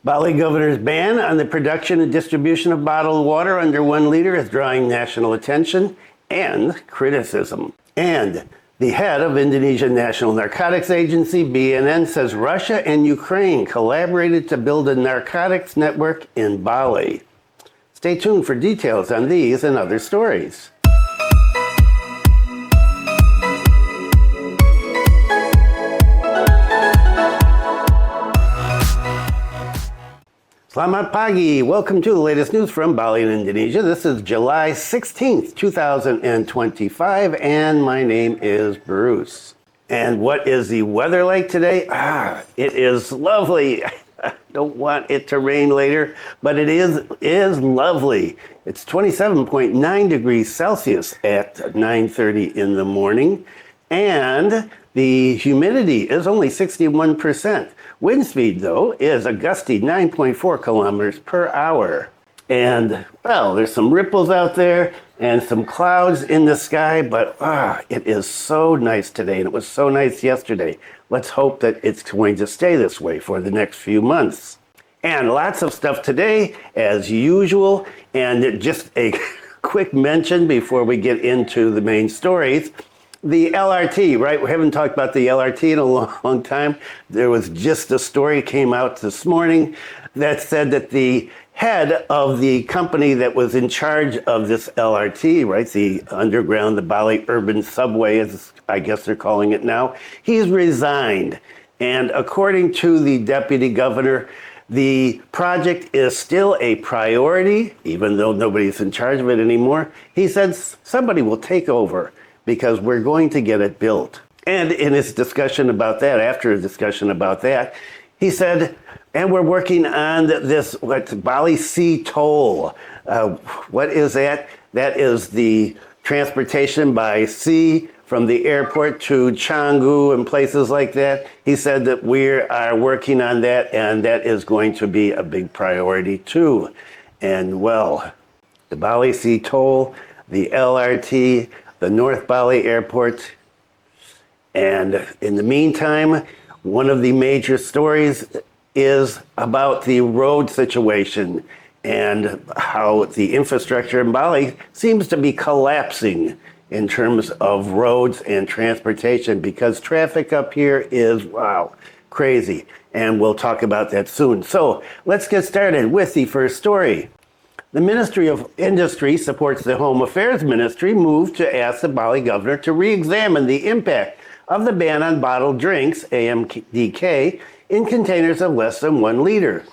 Bali Governor's ban on the production and distribution of bottled water under 1 liter is drawing national attention and criticism. And the head of Indonesian National Narcotics Agency, BNN, says Russia and Ukraine collaborated to build a narcotics network in Bali. Stay tuned for details on these and other stories. Selamat pagi. Welcome to the latest news from Bali in Indonesia. This is July 16th, 2025, and my name is Bruce. And what is the weather like today? It is lovely. I don't want it to rain later, but it is lovely. It's 27.9 degrees Celsius at 9:30 in the morning, and the humidity is only 61%. Wind speed, though, is a gusty 9.4 kilometers per hour. And, well, there's some ripples out there and some clouds in the sky, but it is so nice today, and it was so nice yesterday. Let's hope that it's going to stay this way for the next few months. And lots of stuff today, as usual, and just a quick mention before we get into the main stories. The LRT, right? We haven't talked about the LRT in a long time. There was just a story came out this morning that said that the head of the company that was in charge of this LRT, right, the underground, the Bali urban subway, as I guess they're calling it now, he's resigned. And according to the deputy governor, the project is still a priority, even though nobody's in charge of it anymore. He said somebody will take over, because we're going to get it built. And in his discussion about that, after a discussion about that, he said, and we're working on this, Bali Sea Toll. What is that? That is the transportation by sea from the airport to Canggu and places like that. He said that we are working on that, and that is going to be a big priority too. And well, the Bali Sea Toll, the LRT, the North Bali Airport. And in the meantime, one of the major stories is about the road situation and how the infrastructure in Bali seems to be collapsing in terms of roads and transportation, because traffic up here is, wow, crazy. And we'll talk about that soon. So let's get started with the first story. The Ministry of Industry supports the Home Affairs Ministry move to ask the Bali governor to re-examine the impact of the ban on bottled drinks, AMDK, in containers of less than 1 liter.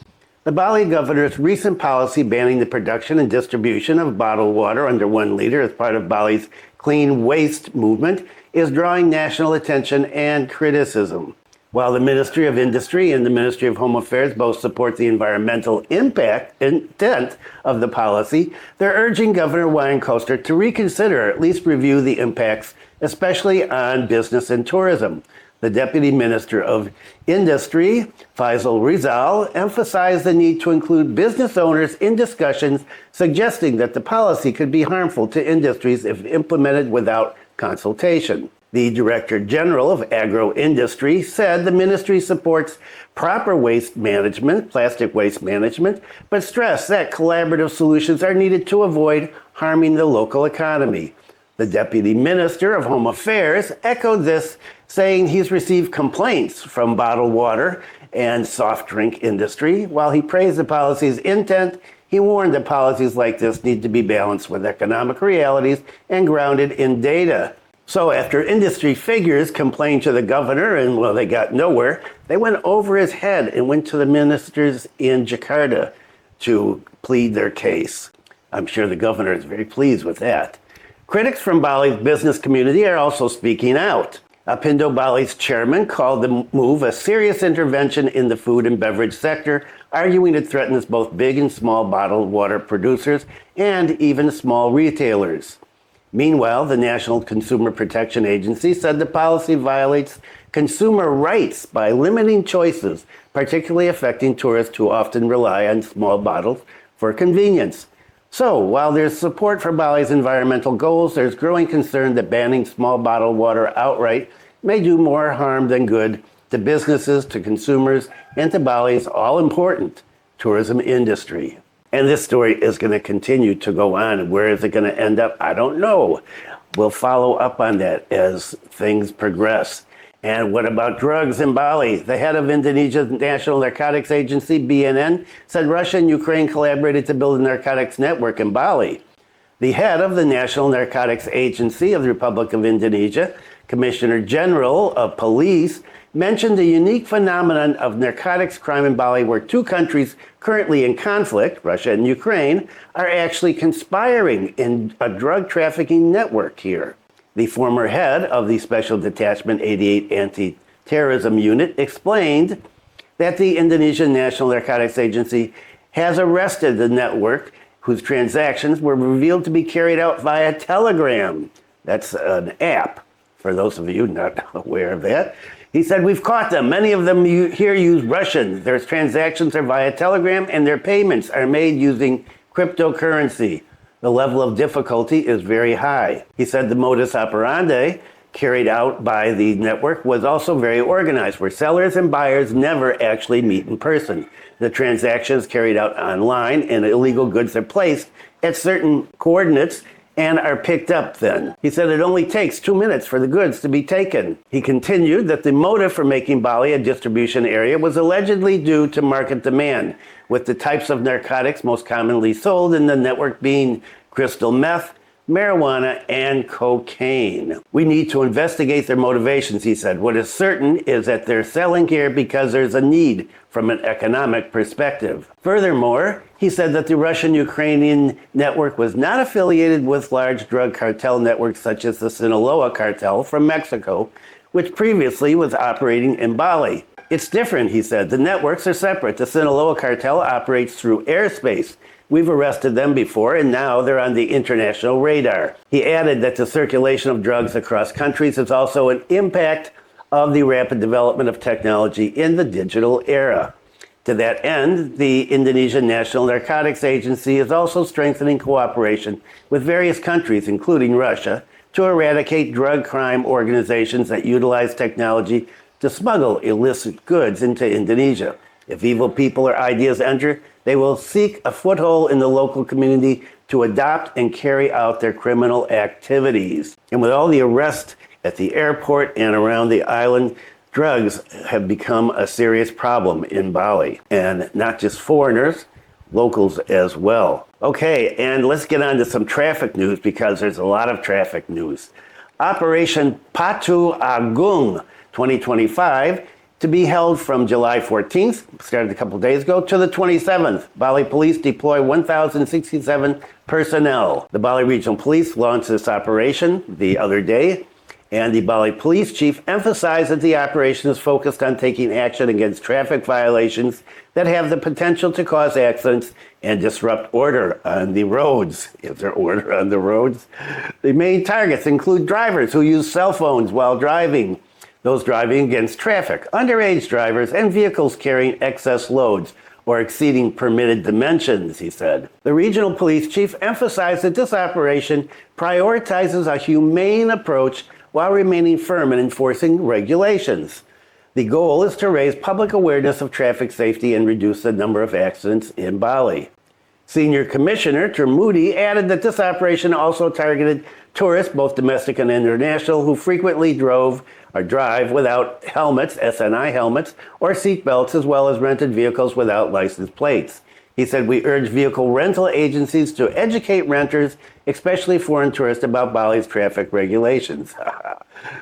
The Bali governor's recent policy banning the production and distribution of bottled water under 1 liter as part of Bali's Clean Waste Movement is drawing national attention and criticism. While the Ministry of Industry and the Ministry of Home Affairs both support the environmental intent of the policy, they're urging Governor Wayne Koster to reconsider or at least review the impacts, especially on business and tourism. The Deputy Minister of Industry, Faisal Rizal, emphasized the need to include business owners in discussions, suggesting that the policy could be harmful to industries if implemented without consultation. The Director General of Agro-Industry said the ministry supports proper waste management, plastic waste management, but stressed that collaborative solutions are needed to avoid harming the local economy. The Deputy Minister of Home Affairs echoed this, saying he's received complaints from bottled water and soft drink industry. While he praised the policy's intent, he warned that policies like this need to be balanced with economic realities and grounded in data. So after industry figures complained to the governor and, well, they got nowhere, they went over his head and went to the ministers in Jakarta to plead their case. I'm sure the governor is very pleased with that. Critics from Bali's business community are also speaking out. Apindo Bali's chairman called the move a serious intervention in the food and beverage sector, arguing it threatens both big and small bottled water producers and even small retailers. Meanwhile, the National Consumer Protection Agency said the policy violates consumer rights by limiting choices, particularly affecting tourists who often rely on small bottles for convenience. So, while there's support for Bali's environmental goals, there's growing concern that banning small bottled water outright may do more harm than good to businesses, to consumers, and to Bali's all-important tourism industry. And this story is going to continue to go on. Where is it going to end up? I don't know. We'll follow up on that as things progress. And what about drugs in Bali? The head of Indonesia's National Narcotics Agency, BNN, said Russia and Ukraine collaborated to build a narcotics network in Bali. The head of the National Narcotics Agency of the Republic of Indonesia, Commissioner General of Police, mentioned the unique phenomenon of narcotics crime in Bali where two countries currently in conflict, Russia and Ukraine, are actually conspiring in a drug trafficking network here. The former head of the Special Detachment 88 Anti-Terrorism Unit explained that the Indonesian National Narcotics Agency has arrested the network whose transactions were revealed to be carried out via Telegram. That's an app, for those of you not aware of that. He said, we've caught them. Many of them here use Russian. Their transactions are via Telegram and their payments are made using cryptocurrency. The level of difficulty is very high. He said the modus operandi carried out by the network was also very organized, where sellers and buyers never actually meet in person. The transactions carried out online and illegal goods are placed at certain coordinates and are picked up then. He said it only takes 2 minutes for the goods to be taken. He continued that the motive for making Bali a distribution area was allegedly due to market demand, with the types of narcotics most commonly sold in the network being crystal meth, marijuana, and cocaine. We need to investigate their motivations, he said. What is certain is that they're selling here because there's a need from an economic perspective. Furthermore, he said that the Russian-Ukrainian network was not affiliated with large drug cartel networks such as the Sinaloa cartel from Mexico, which previously was operating in Bali. It's different, he said. The networks are separate. The Sinaloa cartel operates through airspace. We've arrested them before, and now they're on the international radar. He added that the circulation of drugs across countries is also an impact of the rapid development of technology in the digital era. To that end, the Indonesian National Narcotics Agency is also strengthening cooperation with various countries, including Russia, to eradicate drug crime organizations that utilize technology to smuggle illicit goods into Indonesia. If evil people or ideas enter, they will seek a foothold in the local community to adopt and carry out their criminal activities. And with all the arrests at the airport and around the island, drugs have become a serious problem in Bali. And not just foreigners, locals as well. Okay, and let's get on to some traffic news because there's a lot of traffic news. Operation Patuh Agung 2025 to be held from July 14th, started a couple days ago, to the 27th. Bali Police deploy 1,067 personnel. The Bali Regional Police launched this operation the other day, and the Bali Police Chief emphasized that the operation is focused on taking action against traffic violations that have the potential to cause accidents and disrupt order on the roads. Is there order on the roads? The main targets include drivers who use cell phones while driving, those driving against traffic, underage drivers, and vehicles carrying excess loads or exceeding permitted dimensions, he said. The regional police chief emphasized that this operation prioritizes a humane approach while remaining firm in enforcing regulations. The goal is to raise public awareness of traffic safety and reduce the number of accidents in Bali. Senior Commissioner Termudi added that this operation also targeted tourists, both domestic and international, who frequently drove or drive without helmets, SNI helmets, or seatbelts, as well as rented vehicles without license plates. He said, we urge vehicle rental agencies to educate renters, especially foreign tourists, about Bali's traffic regulations.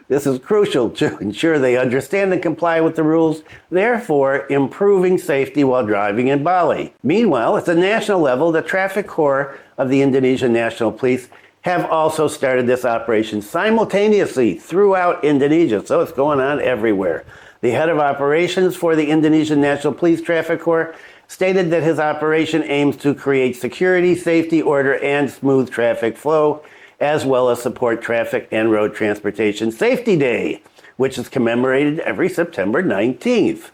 This is crucial to ensure they understand and comply with the rules, therefore improving safety while driving in Bali. Meanwhile, at the national level, the Traffic Corps of the Indonesian National Police have also started this operation simultaneously throughout Indonesia, so it's going on everywhere. The head of operations for the Indonesian National Police Traffic Corps stated that his operation aims to create security, safety, order, and smooth traffic flow, as well as support Traffic and Road Transportation Safety Day, which is commemorated every September 19th.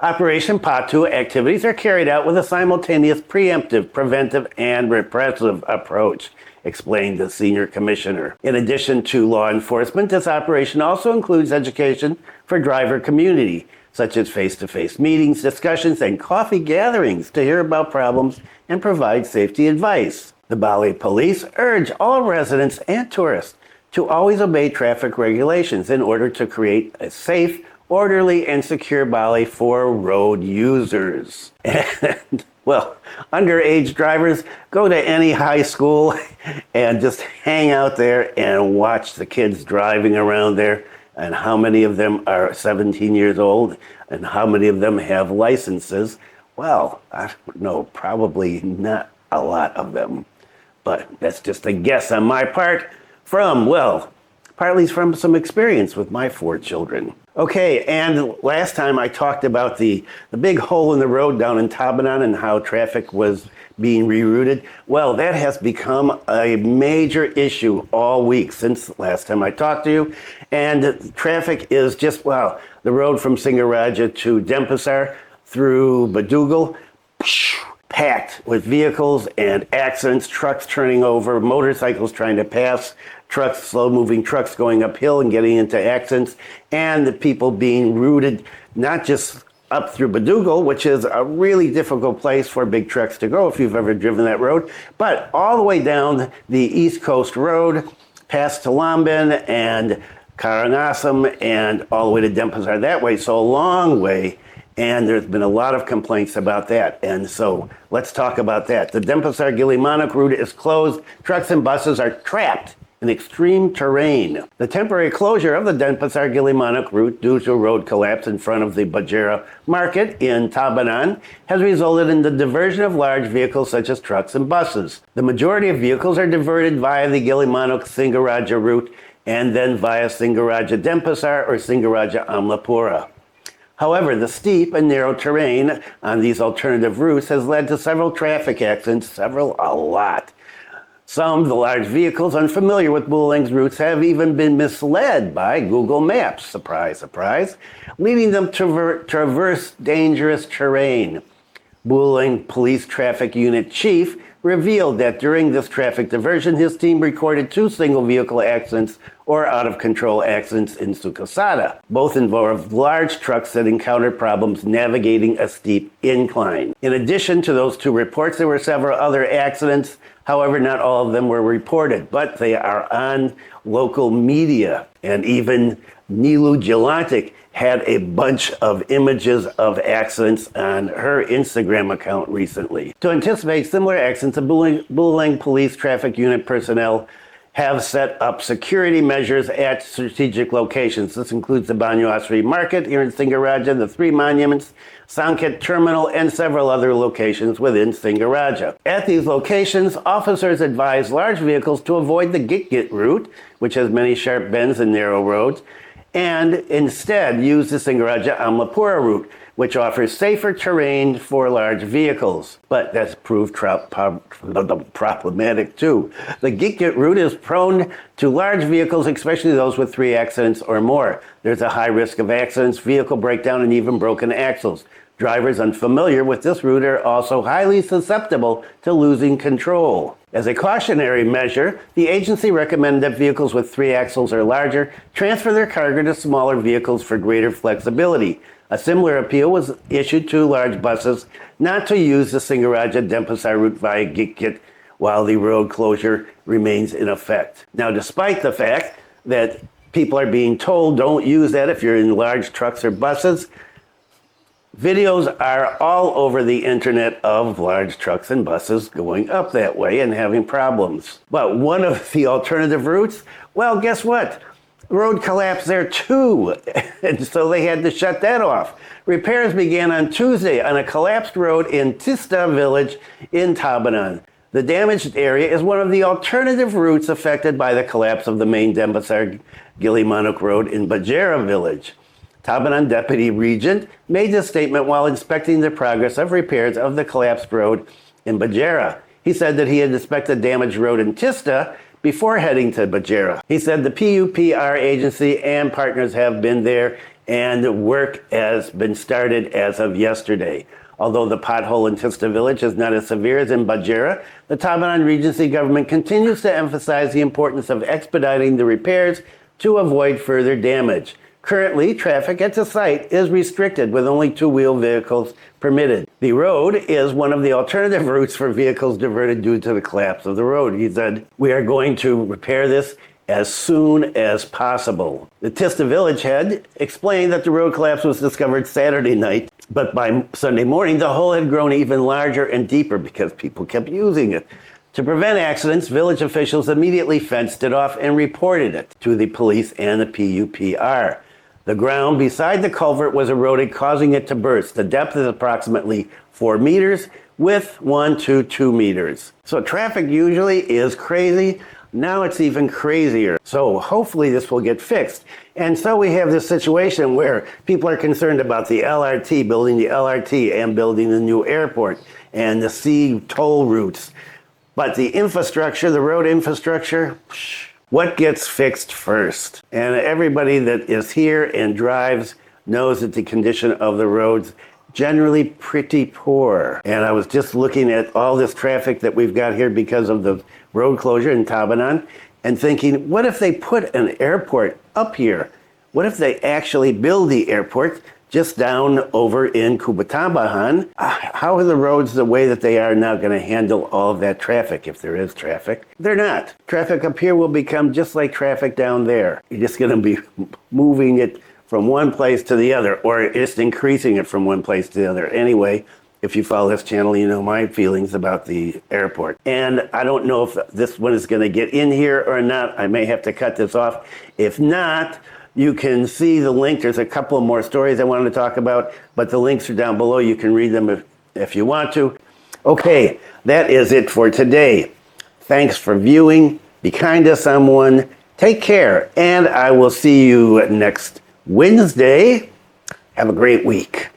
Operation Patuh activities are carried out with a simultaneous preemptive, preventive, and repressive approach, explained the senior commissioner. In addition to law enforcement, this operation also includes education for driver community. such as face-to-face meetings, discussions, and coffee gatherings to hear about problems and provide safety advice. The Bali Police urge all residents and tourists to always obey traffic regulations in order to create a safe, orderly, and secure Bali for road users. And, well, underage drivers, go to any high school and just hang out there and watch the kids driving around there, and how many of them are 17 years old and how many of them have licenses. Well, I don't know, probably not a lot of them. But that's just a guess on my part partly from some experience with my 4 children. Okay, and last time I talked about the big hole in the road down in Tabanan and how traffic was being rerouted. Well, that has become a major issue all week since last time I talked to you. And traffic is just, the road from Singaraja to Denpasar through Badugal, packed with vehicles and accidents, trucks turning over, motorcycles trying to pass, trucks, slow-moving trucks going uphill and getting into accidents, and the people being routed not just up through Badugal, which is a really difficult place for big trucks to go if you've ever driven that road, but all the way down the East Coast Road, past Talamban and Karangasem, and all the way to Denpasar that way, so a long way. And there's been a lot of complaints about that. And so let's talk about that. The Denpasar-Gilimanuk route is closed. Trucks and buses are trapped in extreme terrain. The temporary closure of the Denpasar-Gilimanuk route due to a road collapse in front of the Bajera Market in Tabanan has resulted in the diversion of large vehicles such as trucks and buses. The majority of vehicles are diverted via the Gilimanuk-Singaraja route and then via Singaraja-Denpasar or Singaraja-Amlapura. However, the steep and narrow terrain on these alternative routes has led to several traffic accidents, a lot. Some, the large vehicles unfamiliar with Buleleng's routes, have even been misled by Google Maps, surprise, surprise, leading them to traverse dangerous terrain. Buleleng Police Traffic Unit Chief revealed that during this traffic diversion, his team recorded 2 single-vehicle accidents or out-of-control accidents in Sukasada. Both involved large trucks that encountered problems navigating a steep incline. In addition to those 2 reports, there were several other accidents. However, not all of them were reported, but they are on local media. And even Nilu Jelantic had a bunch of images of accidents on her Instagram account recently. To anticipate similar accidents, the Buleleng Police Traffic Unit personnel have set up security measures at strategic locations. This includes the Banyuasri Market here in Singaraja, the 3 monuments, Sangket Terminal, and several other locations within Singaraja. At these locations, officers advise large vehicles to avoid the Gitgit route, which has many sharp bends and narrow roads, and instead use the Singaraja-Amlapura route, which offers safer terrain for large vehicles. But that's proved problematic too. The Gitgit route is prone to large vehicles, especially those with 3 accidents or more. There's a high risk of accidents, vehicle breakdown, and even broken axles. Drivers unfamiliar with this route are also highly susceptible to losing control. As a cautionary measure, the agency recommended that vehicles with 3 axles or larger transfer their cargo to smaller vehicles for greater flexibility. A similar appeal was issued to large buses not to use the Singaraja-Denpasar route via Gitgit while the road closure remains in effect. Now, despite the fact that people are being told don't use that if you're in large trucks or buses, videos are all over the internet of large trucks and buses going up that way and having problems. But one of the alternative routes, well, guess what? Road collapsed there too, and so they had to shut that off. Repairs began on Tuesday on a collapsed road in Tista Village in Tabanan. The damaged area is one of the alternative routes affected by the collapse of the main Denpasar-Gilimanuk road in Bajera Village. Tabanan Deputy Regent made this statement while inspecting the progress of repairs of the collapsed road in Bajera. He said that he had inspected the damaged road in Tista before heading to Bajera. He said the PUPR agency and partners have been there and work has been started as of yesterday. Although the pothole in Tista Village is not as severe as in Bajera, the Tabanan Regency government continues to emphasize the importance of expediting the repairs to avoid further damage. Currently, traffic at the site is restricted with only two-wheel vehicles permitted. The road is one of the alternative routes for vehicles diverted due to the collapse of the road. He said, "We are going to repair this as soon as possible." The Tista Village head explained that the road collapse was discovered Saturday night, but by Sunday morning, the hole had grown even larger and deeper because people kept using it. To prevent accidents, village officials immediately fenced it off and reported it to the police and the PUPR. The ground beside the culvert was eroded, causing it to burst. The depth is approximately 4 meters, width 1 to 2 meters. So traffic usually is crazy. Now it's even crazier. So hopefully this will get fixed. And so we have this situation where people are concerned about the LRT, building the LRT and building the new airport and the sea toll routes. But the infrastructure, the road infrastructure, what gets fixed first? And everybody that is here and drives knows that the condition of the roads generally pretty poor. And I was just looking at all this traffic that we've got here because of the road closure in Tabanan and thinking, what if they put an airport up here? What if they actually build the airport just down over in Kubatambahan? How are the roads the way that they are now going to handle all of that traffic, if there is traffic? They're not. Traffic up here will become just like traffic down there. You're just going to be moving it from one place to the other, or just increasing it from one place to the other. Anyway, if you follow this channel, you know my feelings about the airport. And I don't know if this one is going to get in here or not. I may have to cut this off. If not, you can see the link. There's a couple of more stories I wanted to talk about, but the links are down below. You can read them if you want to. Okay, that is it for today. Thanks for viewing. Be kind to someone. Take care, and I will see you next Wednesday. Have a great week.